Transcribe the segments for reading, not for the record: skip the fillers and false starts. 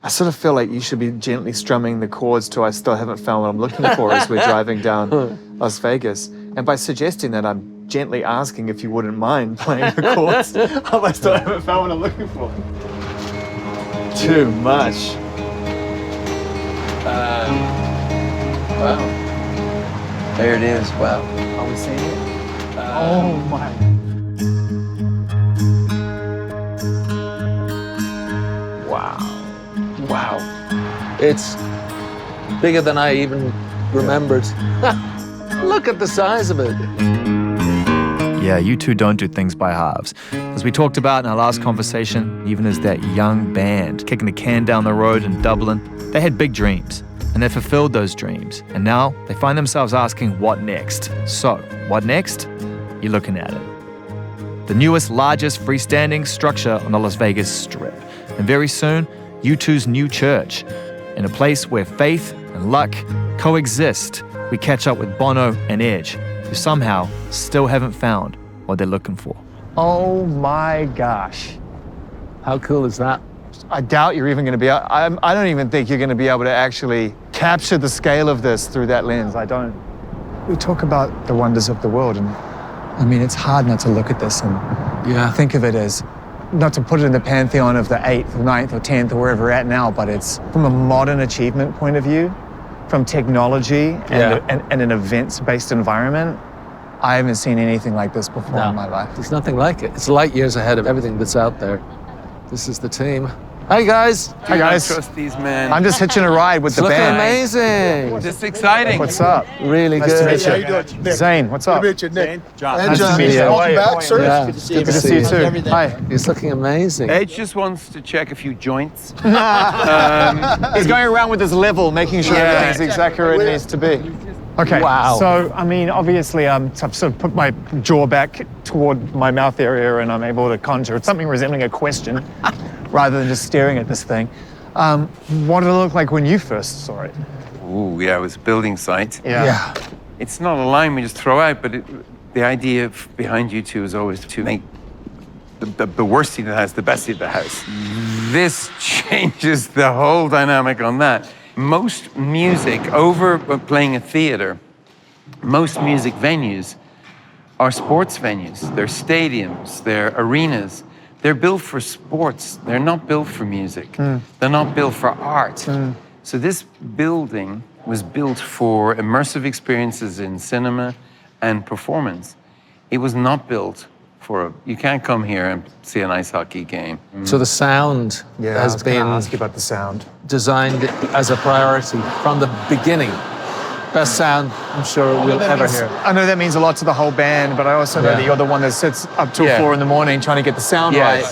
I sort of feel like you should be gently strumming the chords to I Still Haven't Found What I'm Looking For as we're driving down Las Vegas. And by suggesting that, I'm gently asking if you wouldn't mind playing the chords of I Still Haven't Found What I'm Looking For. Too much. Wow. There it is. Wow. Are we seeing it? Oh my. Wow. Wow. It's bigger than I even remembered. Look at the size of it. Yeah, you two don't do things by halves. As we talked about in our last conversation, even as that young band kicking the can down the road in Dublin, they had big dreams. And they fulfilled those dreams. And now they find themselves asking, what next? So, what next? You're looking at it. The newest, largest freestanding structure on the Las Vegas Strip. And very soon, U2's new church. In a place where faith and luck coexist, we catch up with Bono and Edge, who somehow still haven't found what they're looking for. Oh my gosh. How cool is that? I doubt you're even going to be, I don't even think you're going to be able to actually capture the scale of this through that lens. I don't. We talk about the wonders of the world, and I mean, it's hard not to look at this and think of it as, not to put it in the pantheon of the 8th or 9th or 10th or wherever we're at now, but it's from a modern achievement point of view, from technology and an events-based environment. I haven't seen anything like this before in my life. There's nothing like it. It's light years ahead of everything that's out there. This is the team. Hi, guys. Hi, guys. I trust these men. I'm just hitching a ride with the Looking band. amazing. Just exciting. What's up? Really Nice good. to meet you. How you doing, Nick? Zane, what's up? Good to meet you, Nick. John. And Nice to meet you. welcome back, sir. Yeah. Good to see Good you. to Good to see you too. Hi. He's looking amazing. Edge just wants to check a few joints. He's going around with his level, making sure everything's exactly where it needs to be. Okay. Wow. So, I mean, obviously, I've sort of put my jaw back toward my mouth area, and I'm able to conjure something resembling a question, rather than just staring at this thing. What did it look like when you first saw it? Ooh, yeah, it was a building site. Yeah. It's not a line we just throw out, but the idea behind U2 is always to make the worst seat in the house the best seat in the house. This changes the whole dynamic on that. Most music, over playing a theater, most music venues are sports venues. They're stadiums, they're arenas. They're built for sports. They're not built for music. They're not built for art. So this building was built for immersive experiences in cinema and performance. It was not built for, you can't come here and see an ice hockey game. So the sound has been ask you about the sound. designed as a priority from the beginning. Best sound I'm sure we'll ever hear. I know that means a lot to the whole band, but I also know that you're the one that sits up till 4 in the morning trying to get the sound right.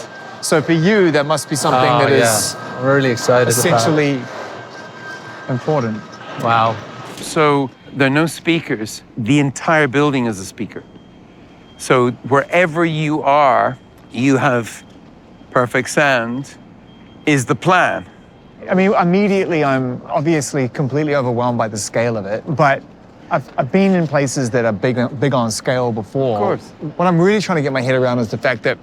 So for you, that must be something that is I'm really excited essentially important. Wow. So there are no speakers. The entire building is a speaker. So wherever you are, you have perfect sound is the plan. I mean, immediately I'm obviously completely overwhelmed by the scale of it, but I've been in places that are big on scale before. Of course. What I'm really trying to get my head around is the fact that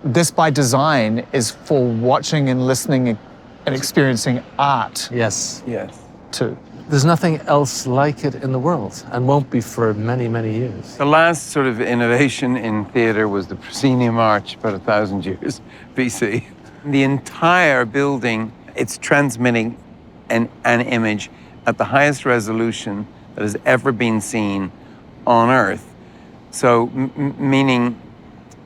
this by design is for watching and listening and experiencing art Yes. Yes. too. There's nothing else like it in the world and won't be for many, many years. The last sort of innovation in theater was the proscenium arch, about 1,000 years BC. The entire building, it's transmitting an image at the highest resolution that has ever been seen on Earth. So, meaning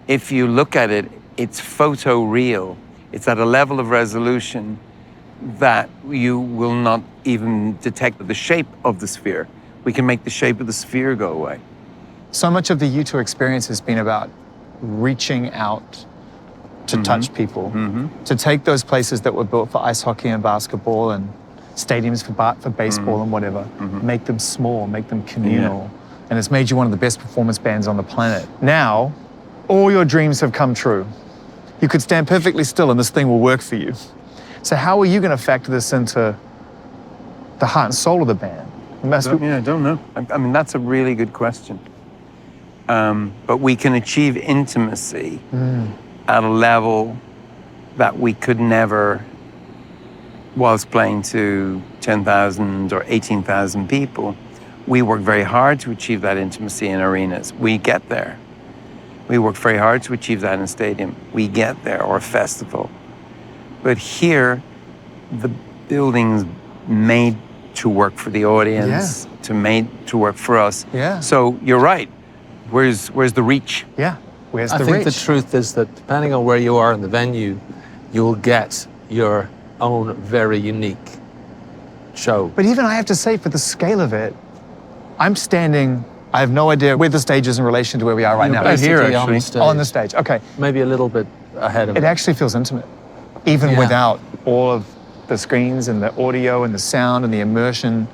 if you look at it, it's photoreal. It's at a level of resolution that you will not even detect the shape of the sphere. We can make the shape of the sphere go away. So much of the U2 experience has been about reaching out to touch people, to take those places that were built for ice hockey and basketball and stadiums for baseball and whatever, make them small, make them communal. And it's made you one of the best performance bands on the planet. Now, all your dreams have come true. You could stand perfectly still and this thing will work for you. So how are you going to factor this into the heart and soul of the band? I don't know. I mean, that's a really good question. But we can achieve intimacy at a level that we could never whilst playing to 10,000 or 18,000 people. We work very hard to achieve that intimacy in arenas. We get there. We work very hard to achieve that in a stadium. We get there, or a festival. But here, the building's made to work for the audience, made to work for us. Yeah. So you're right. Where's the reach? Yeah. Where's I the think reach? the truth is that depending on where you are in the venue, you'll get your own very unique show. But even I have to say, for the scale of it, I'm standing, I have no idea where the stage is in relation to where we are right now. Right here, Basically on actually. the stage. On the stage, okay. Maybe a little bit ahead of It actually feels intimate, even Yeah. without all of the screens and the audio and the sound and the immersion.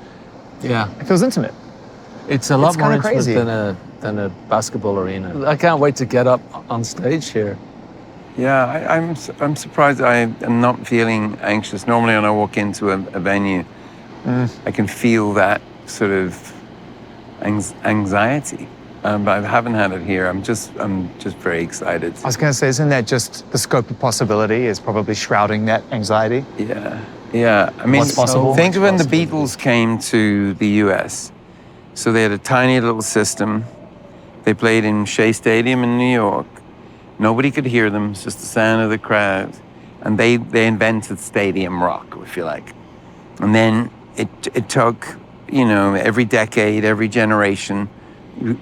Yeah. It feels intimate. It's a lot more kinda intimate crazy. than a basketball arena. I can't wait to get up on stage here. Yeah, I'm surprised I am not feeling anxious. Normally when I walk into a venue, I can feel that sort of anxiety. But I haven't had it here. I'm just very excited. I was going to say, isn't that just the scope of possibility is probably shrouding that anxiety? Yeah. I mean, What's possible? think of when the Beatles came to the US. So they had a tiny little system. They played in Shea Stadium in New York. Nobody could hear them, it's just the sound of the crowd. And they invented stadium rock, if you like. And then it took, every decade, every generation,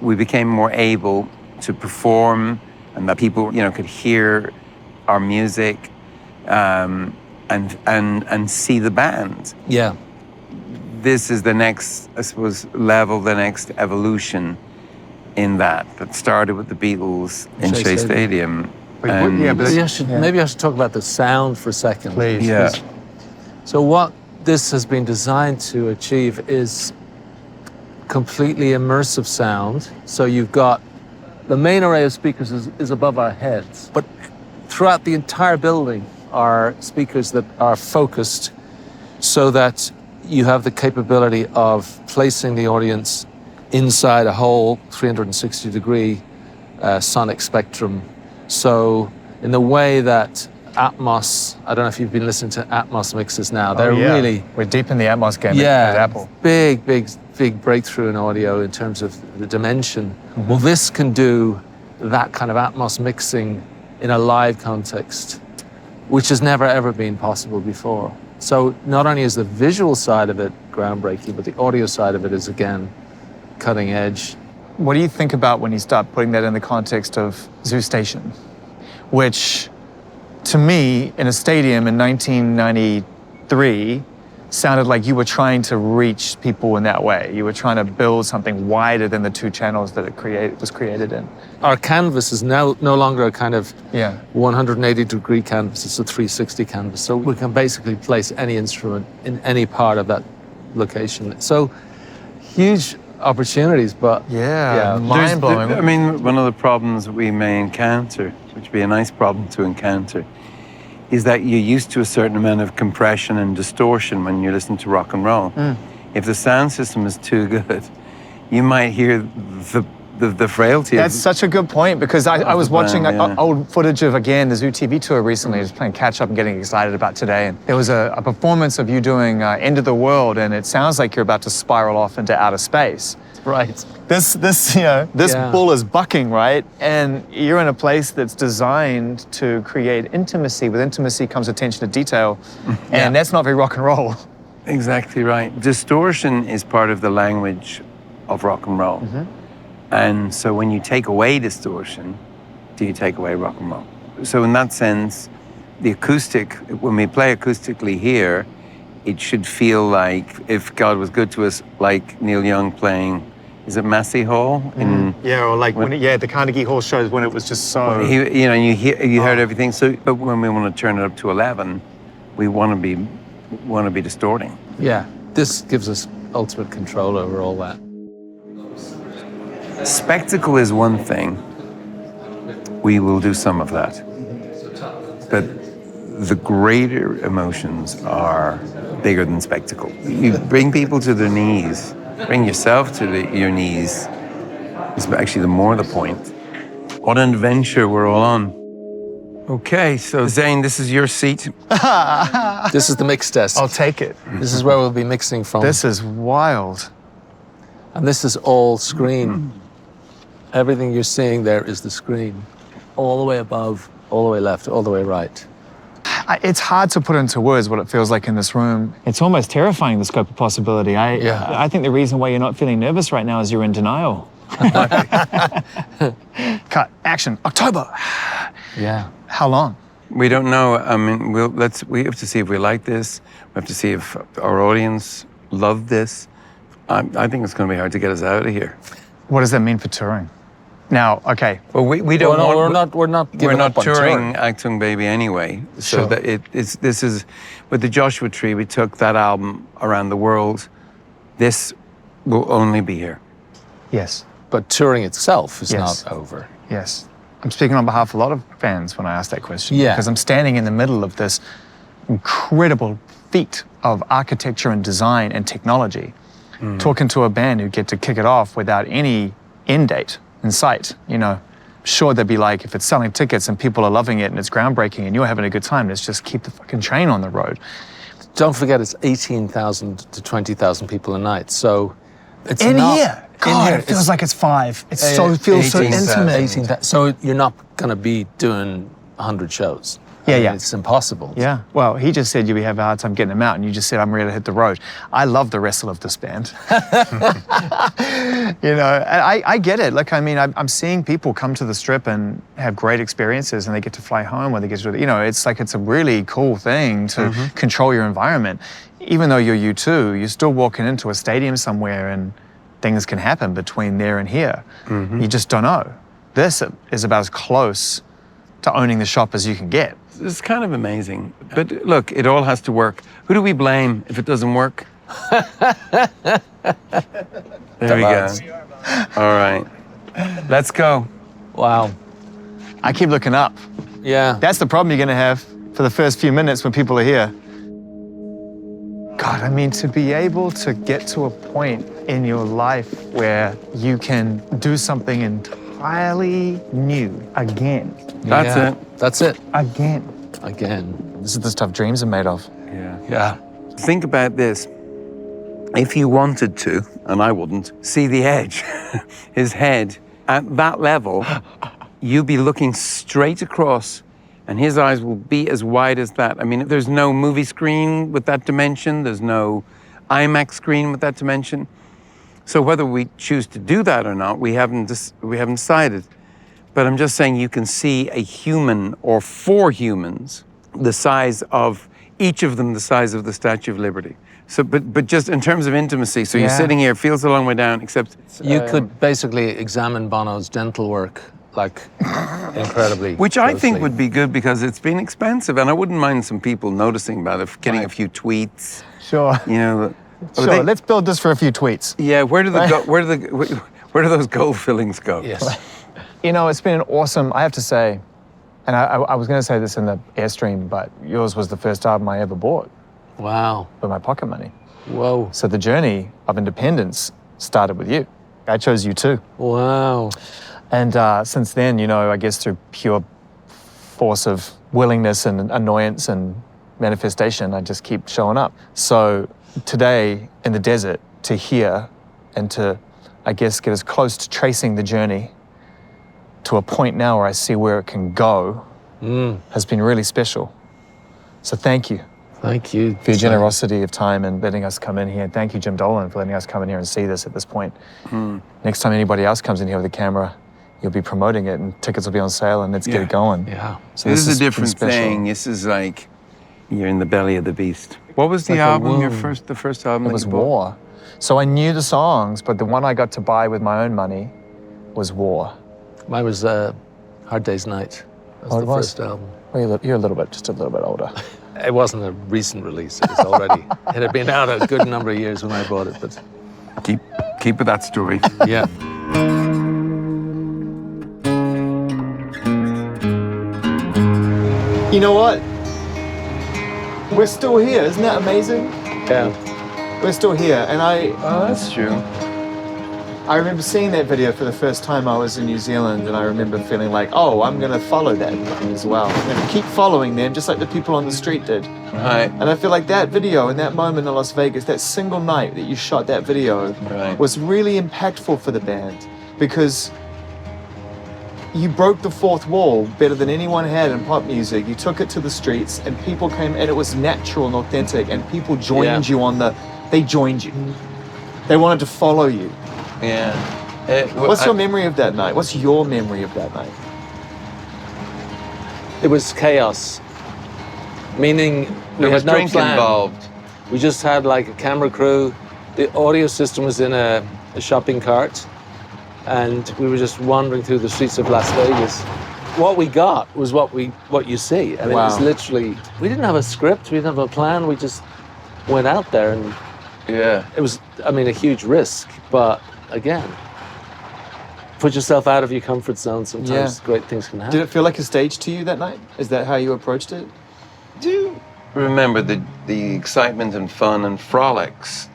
we became more able to perform, and that people, could hear our music and see the band. Yeah. This is the next, I suppose, level, the next evolution in that started with the Beatles in Shea Shea Stadium. Stadium. But yeah, but Maybe I should talk about the sound for a second. Please. Yeah. So what this has been designed to achieve is completely immersive sound. So you've got the main array of speakers is above our heads, but throughout the entire building are speakers that are focused so that you have the capability of placing the audience inside a whole 360-degree sonic spectrum. So in the way that Atmos, I don't know if you've been listening to Atmos mixes now, they're really... We're deep in the Atmos game at Apple. big breakthrough in audio in terms of the dimension. Well, this can do that kind of Atmos mixing in a live context, which has never ever been possible before. So not only is the visual side of it groundbreaking, but the audio side of it is, again, cutting edge. What do you think about when you start putting that in the context of Zoo Station, which, to me, in a stadium in 1993, sounded like you were trying to reach people in that way. You were trying to build something wider than the two channels that it was created in. Our canvas is now no longer a kind of Yeah. 180-degree canvas, it's a 360 canvas. So we can basically place any instrument in any part of that location. So huge opportunities, but Mind-blowing. I mean, one of the problems we may encounter, which would be a nice problem to encounter, is that you're used to a certain amount of compression and distortion when you listen to rock and roll. If the sound system is too good, you might hear the frailty. That's such a good point, because I was the watching band, old footage of, again, the Zoo TV tour recently. I was playing catch up and getting excited about today. And there was a performance of you doing End of the World, and it sounds like you're about to spiral off into outer space. right. This bull is bucking, right? And you're in a place that's designed to create intimacy. With intimacy comes attention to detail, and that's not very rock and roll. Exactly right. Distortion is part of the language of rock and roll. And so when you take away distortion, do you take away rock and roll? So in that sense, the acoustic, when we play acoustically here, it should feel like, if God was good to us, like Neil Young playing, is it Massey Hall? Yeah, or like the Carnegie Hall shows when it was just so... You heard everything. So, but when we want to turn it up to 11, we want to be distorting. Yeah, this gives us ultimate control over all that. Spectacle is one thing. We will do some of that. But the greater emotions are bigger than spectacle. You bring people to their knees, bring yourself to your knees, is actually the more the point. What an adventure we're all on. Okay, so Zane, this is your seat. This is the mix desk. I'll take it. This is where we'll be mixing from. This is wild. And this is all screen. Everything you're seeing there is the screen. All the way above, all the way left, all the way right. It's hard to put into words what it feels like in this room. It's almost terrifying, the scope of possibility. I think the reason why you're not feeling nervous right now is you're in denial. Cut. Action. October. Yeah. How long? We don't know. I mean, we have to see if we like this. We have to see if our audience love this. I think it's going to be hard to get us out of here. What does that mean for touring? Now, okay. Well, we don't. We're not giving up on touring Achtung Baby anyway. So Sure. that this is with the Joshua Tree. We took that album around the world. This will only be here. Yes. But touring itself is Yes. not over. Yes. I'm speaking on behalf of a lot of fans when I ask that question. Yeah. Because I'm standing in the middle of this incredible feat of architecture and design and technology, talking to a band who get to kick it off without any end date in sight. You know, sure, they'd be like, if it's selling tickets and people are loving it and it's groundbreaking and you're having a good time, let's just keep the fucking train on the road. Don't forget, it's 18,000 to 20,000 people a night. So it's In not, here. God, it feels like it's 5. It feels so 18,000. intimate. 18,000. So you're not going to be doing 100 shows. Yeah, I mean, yeah. It's impossible. Yeah. Well, he just said you have a hard time getting them out, and you just said I'm ready to hit the road. I love the wrestle of this band. You know, and I get it. Look, I mean, I'm seeing people come to the Strip and have great experiences, and they get to fly home, or they get to, you know, it's like it's a really cool thing to control your environment. Even though you're U2, you're still walking into a stadium somewhere, and things can happen between there and here. You just don't know. This is about as close to owning the shop as you can get. It's kind of amazing. But look, it all has to work. Who do we blame if it doesn't work? There we go. All right. Let's go. Wow. I keep looking up. Yeah. That's the problem you're going to have for the first few minutes when people are here. God, I mean, to be able to get to a point in your life where you can do something entirely new again. That's Yeah. it. That's it. Again. Again. This is the stuff dreams are made of. Yeah. Yeah. Think about this. If you wanted to, and I wouldn't, see the edge, his head, at that level, you'd be looking straight across and his eyes will be as wide as that. I mean, there's no movie screen with that dimension. There's no IMAX screen with that dimension. So whether we choose to do that or not, we haven't decided. But I'm just saying you can see a human or 4 humans, the size of, each of them the size of the Statue of Liberty. So, but just in terms of intimacy, so you're Yeah. sitting here, it feels a long way down, except You could basically examine Bono's dental work, like, incredibly which I think closely. would be good because it's been expensive, and I wouldn't mind some people noticing about it, getting a few tweets. Sure. You know, Sure, let's build this for a few tweets. yeah. Where do those gold fillings go? Yes. You know, it's been awesome, I have to say, and I was going to say this in the Airstream, but yours was the first album I ever bought Wow. with my pocket money. Whoa. So the journey of independence started with you. I chose you too. Wow. And since then, you know, I guess through pure force of willingness and annoyance and manifestation, I just keep showing up. So today in the desert, to hear and to, I guess, get as close to tracing the journey to a point now where I see where it can go has been really special. So thank you Thank you. for your generosity of time and letting us come in here. And thank you, Jim Dolan, for letting us come in here and see this at this point. Next time anybody else comes in here with a camera, you'll be promoting it and tickets will be on sale and let's get it going. Yeah. So This is a has been different special. thing. This is like you're in the belly of the beast. What was the like a album? womb. The first album It that was you bought? War. So I knew the songs, but the one I got to buy with my own money was War. Mine was Hard Day's Night. That was Oh, it the was? first album. Well, you're a little bit, just a little bit older. It wasn't a recent release. It was already. It had been out a good number of years when I bought it, but Keep with that story. yeah. You know what? We're still here, isn't that amazing? Yeah. We're still here, and Oh, that's true. I remember seeing that video for the first time I was in New Zealand, and I remember feeling like, oh, I'm going to follow that as well. I'm going to keep following them, just like the people on the street did. Right. And I feel like that video in that moment in Las Vegas, that single night that you shot that video, was really impactful for the band, because you broke the fourth wall better than anyone had in pop music. You took it to the streets, and people came, and it was natural and authentic, and people joined you they joined you. They wanted to follow you. Yeah. What's your memory of that night? What's your memory of that night? It was chaos. Meaning There we was had no drink plan. involved. We just had like a camera crew. The audio system was in a shopping cart, and we were just wandering through the streets of Las Vegas. What we got was what you see. I mean, it was literally, we didn't have a script, we didn't have a plan, we just went out there, and it was, I mean, a huge risk, but again, put yourself out of your comfort zone. Sometimes great things can happen. Did it feel like a stage to you that night? Is that how you approached it? Do you remember the excitement and fun and frolics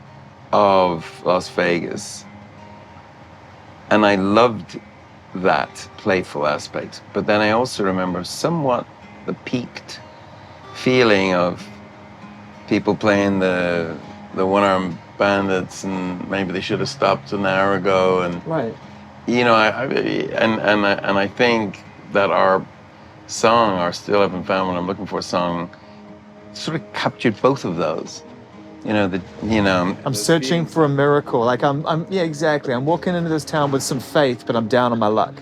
of Las Vegas? And I loved that playful aspect. But then I also remember somewhat the peaked feeling of people playing the one-armed bandits, and maybe they should have stopped an hour ago. And you know, I think that our song, our Still Haven't Found What I'm Looking For song, sort of captured both of those. You know, I'm searching for a miracle. Like yeah, exactly. I'm walking into this town with some faith, but I'm down on my luck.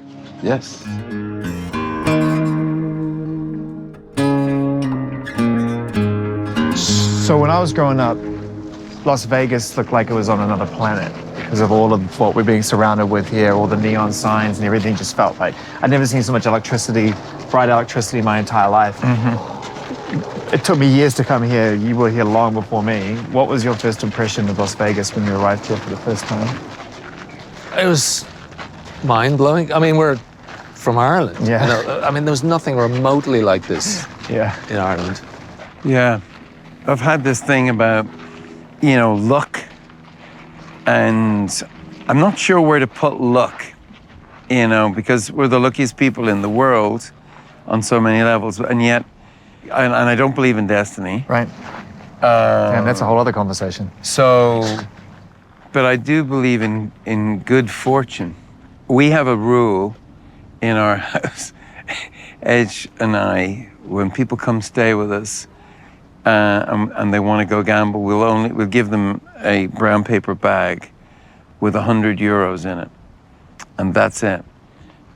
Yes. So when I was growing up, Las Vegas looked like it was on another planet because of all of what we're being surrounded with here, all the neon signs and everything. Just felt like I'd never seen so much electricity, bright electricity, my entire life. It took me years to come here. You were here long before me. What was your first impression of Las Vegas when you arrived here for the first time? It was mind-blowing. I mean, we're from Ireland. Yeah. You know, I mean, there was nothing remotely like this in Ireland. Yeah. I've had this thing about, you know, luck. And I'm not sure where to put luck, you know, because we're the luckiest people in the world on so many levels. And yet, and I don't believe in destiny. Right. And that's a whole other conversation. So, but I do believe in good fortune. We have a rule in our house, Edge and I, when people come stay with us and they want to go gamble, we'll give them a brown paper bag with 100 euros in it, and that's it.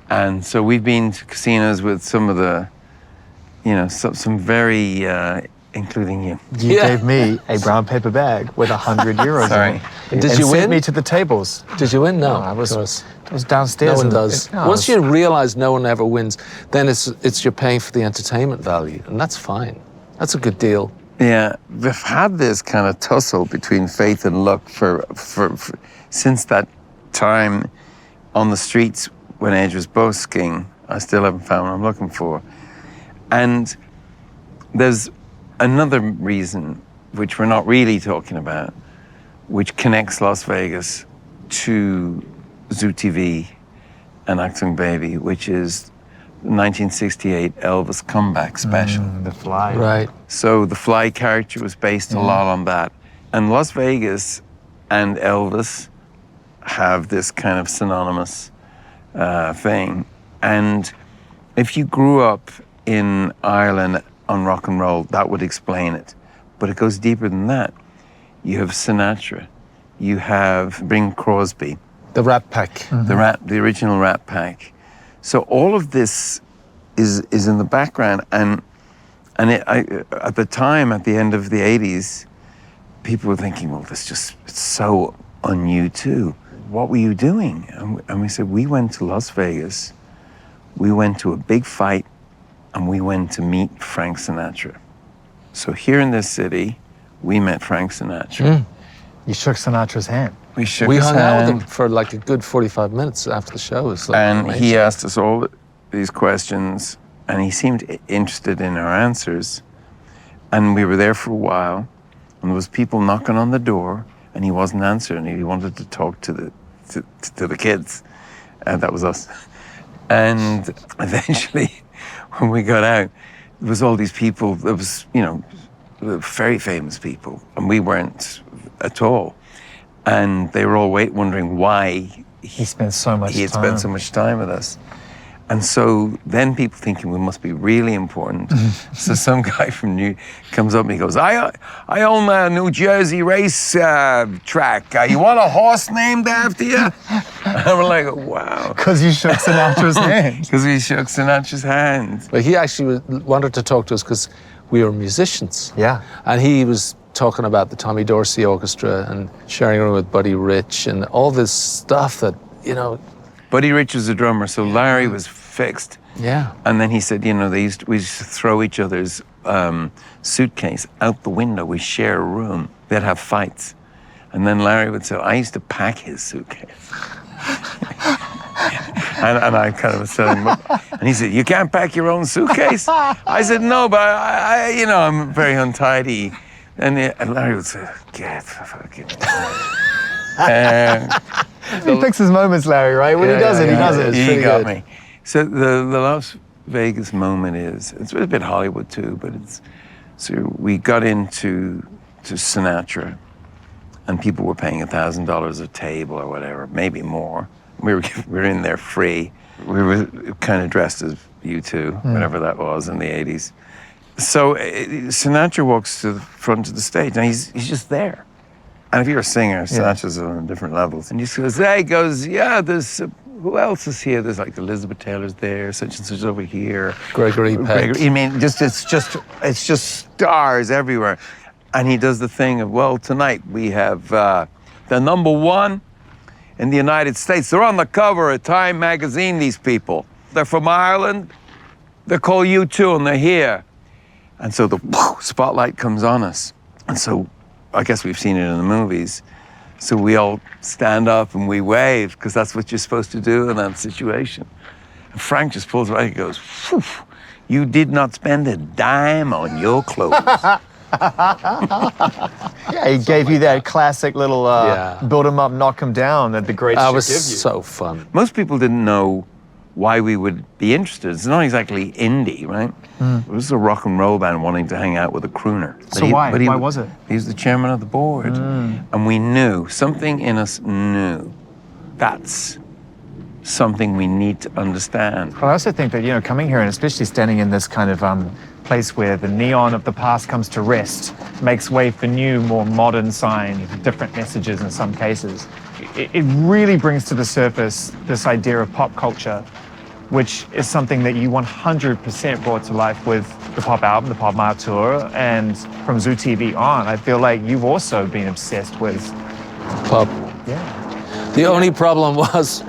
And so we've been to casinos with some of the, you know, some very, including you. You gave me a brown paper bag with 100 euros in it. And did you sent win? me to the tables. Did you win? No, I was downstairs. No one does. Once you realize no one ever wins, then it's you're paying for the entertainment value, and that's fine. That's a good deal. Yeah, we've had this kind of tussle between faith and luck for since that time on the streets when Edge was busking. I still haven't found what I'm looking for. And there's another reason, which we're not really talking about, which connects Las Vegas to Zoo TV and Acting Baby, which is the 1968 Elvis comeback special. The Fly. Right. So the Fly character was based a lot on that. And Las Vegas and Elvis have this kind of synonymous thing. And if you grew up in Ireland on rock and roll, that would explain it. But it goes deeper than that. You have Sinatra. You have Bing Crosby. The Rat Pack. The original Rat Pack. So all of this is in the background, and at the time, at the end of the 80s, people were thinking, well, it's so on you too. What were you doing? And we said, we went to Las Vegas, we went to a big fight, and we went to meet Frank Sinatra. So here in this city, we met Frank Sinatra. You shook Sinatra's hand. We shook We his hung out with hand. him for like a good 45 minutes after the show. It was like And amazing. he asked us all these questions, and he seemed interested in our answers. And we were there for a while, and there was people knocking on the door, and he wasn't answering. He wanted to talk to the to the kids. And that was us. And eventually, when we got out, there was all these people, there was, very famous people, and we weren't at all. And they were all wondering why He spent so much he had spent so much time with us. And so then people thinking we must be really important. So some guy from comes up and he goes, I own a New Jersey race track. You want a horse named after you? And we're like, wow. Because you shook Sinatra's hand. Because we shook Sinatra's hand. But he actually wanted to talk to us because we were musicians. Yeah. And he was talking about the Tommy Dorsey Orchestra and sharing a room with Buddy Rich and all this stuff that, Buddy Rich was a drummer, so Larry was fixed. Yeah. And then he said, we used to throw each other's suitcase out the window. We share a room. They'd have fights. And then Larry would say, I used to pack his suitcase. and I kind of set him up. And he said, you can't pack your own suitcase? I said, no, but I'm very untidy. And Larry would say, get fucking... He picks his moments, Larry, right? When he does it, he does it. He got me. So the Las Vegas moment it's a bit Hollywood too, but so we got into Sinatra, and people were paying $1,000 a table or whatever, maybe more. We were in there free. We were kind of dressed as U2, whatever that was in the 80s. So Sinatra walks to the front of the stage, and he's just there. And if you're a singer, Sinatra's on different levels. And he goes, yeah, there's, who else is here? There's like Elizabeth Taylor's there, such and such over here. Gregory Peck. I mean, it's just stars everywhere. And he does the thing of, well, tonight we have the number one in the United States. They're on the cover of Time magazine, these people. They're from Ireland. They're called U2, and they're here. And so the spotlight comes on us. And so I guess we've seen it in the movies. So we all stand up and we wave, because that's what you're supposed to do in that situation. And Frank just pulls right and goes, phew, you did not spend a dime on your clothes. Yeah, he gave you that classic little build him up, knock him down that the greats That should was give you. so fun. Most people didn't know why we would be interested. It's not exactly indie, right? It was a rock and roll band wanting to hang out with a crooner. So why? Why was it? He was the chairman of the board. And we knew, something in us knew, that's something we need to understand. Well, I also think that, coming here and especially standing in this kind of place where the neon of the past comes to rest, makes way for new, more modern signs, different messages in some cases. It really brings to the surface this idea of pop culture, which is something that you 100% brought to life with the pop album, the Pop Mart Tour, and from Zoo TV on. I feel like you've also been obsessed with Pop. Yeah. The only problem was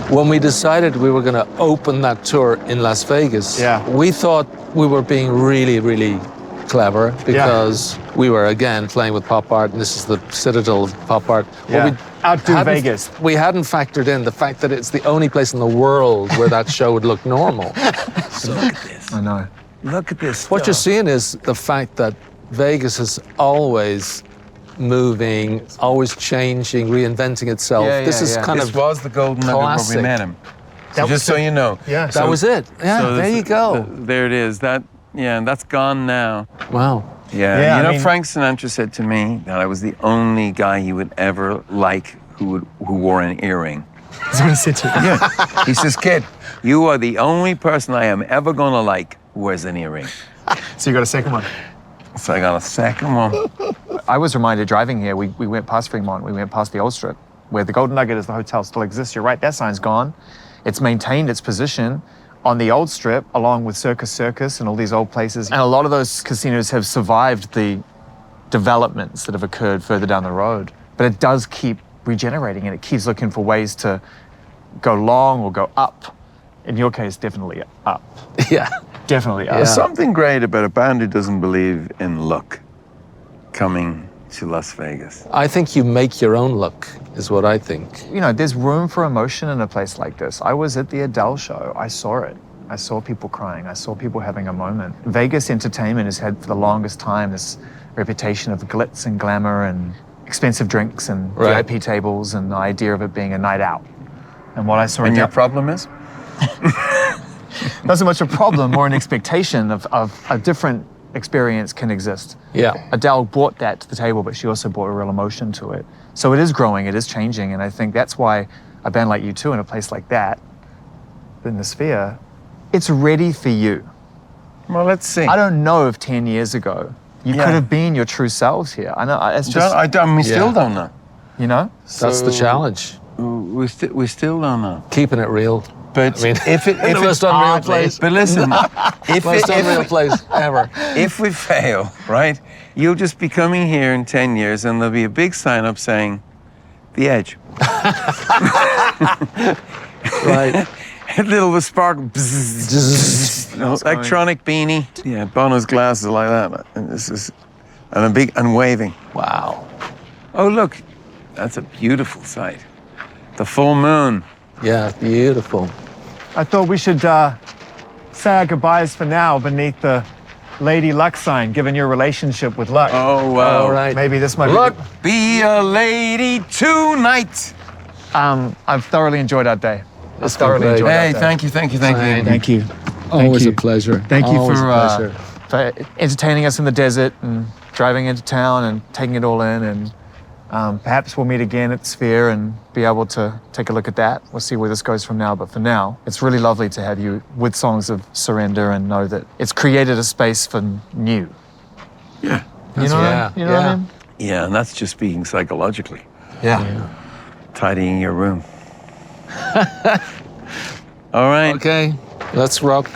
when we decided we were going to open that tour in Las Vegas, we thought we were being really, really clever because we were, again, playing with pop art, and this is the citadel of pop art. Yeah. Outdo Vegas. We hadn't factored in the fact that it's the only place in the world where that show would look normal. So look at this. I know. Look at this. What you're seeing is the fact that Vegas is always moving, always changing, reinventing itself. This was the golden nugget where classic. we met him. So just so you know. Yeah. That was it. Yeah, so there you go. There it is. That's gone now. Wow. Yeah, Frank Sinatra said to me that I was the only guy he would ever like who wore an earring. That's what he said to you. Yeah. He says, kid, you are the only person I am ever gonna like who wears an earring. So you got a second one? So I got a second one. I was reminded driving here, we went past Fremont, we went past the Old Strip, where the Golden Nugget as the hotel still exists. You're right, that sign's gone. It's maintained its position on the Old Strip, along with Circus and all these old places. And a lot of those casinos have survived the developments that have occurred further down the road. But it does keep regenerating, and it keeps looking for ways to go long or go up. In your case, definitely up. Yeah. Definitely up. There's something great about a band who doesn't believe in luck coming to Las Vegas. I think you make your own luck, is what I think. There's room for emotion in a place like this. I was at the Adele show. I saw it. I saw people crying. I saw people having a moment. Vegas entertainment has had for the longest time this reputation of glitz and glamour and expensive drinks and Right. VIP tables and the idea of it being a night out. And what I saw And in your Dell, problem is? not so much a problem, more an expectation of a different experience can exist. Yeah. Adele brought that to the table, but she also brought a real emotion to it. So it is growing, it is changing, and I think that's why a band like U2 in a place like that, in the Sphere, it's ready for you. Well, let's see. I don't know if 10 years ago you Yeah. could have been your true selves here. I know it's just, We still Yeah. don't know. you know? That's the So- challenge. We still don't know. Keeping it real. But I mean, if the most it's unreal hard, place. But listen, Most unreal place ever. if we fail, right, you'll just be coming here in 10 years and there'll be a big sign up saying, The Edge. Right. A little spark, bzzz, electronic beanie. Yeah, Bono's glasses like that. And this is, and a big, and waving. Wow. Oh, look, that's a beautiful sight. The full moon. Yeah, beautiful. I thought we should say our goodbyes for now beneath the Lady Luck sign, given your relationship with Luck. Oh, wow. All right. Maybe this might Look. Be a lady tonight. I've thoroughly enjoyed our day. I've It's been thoroughly great. enjoyed our Hey, day. thank you. Thank you. Always you. a pleasure. Thank you Always for, a pleasure. for entertaining us in the desert and driving into town and taking it all in. And perhaps we'll meet again at Sphere and be able to take a look at that. We'll see where this goes from now. But for now, it's really lovely to have you with Songs of Surrender and know that it's created a space for new. Yeah. You know, Yeah, you know what I yeah. mean? Yeah, and that's just speaking psychologically. Yeah. Tidying your room. All right. Okay, let's rock.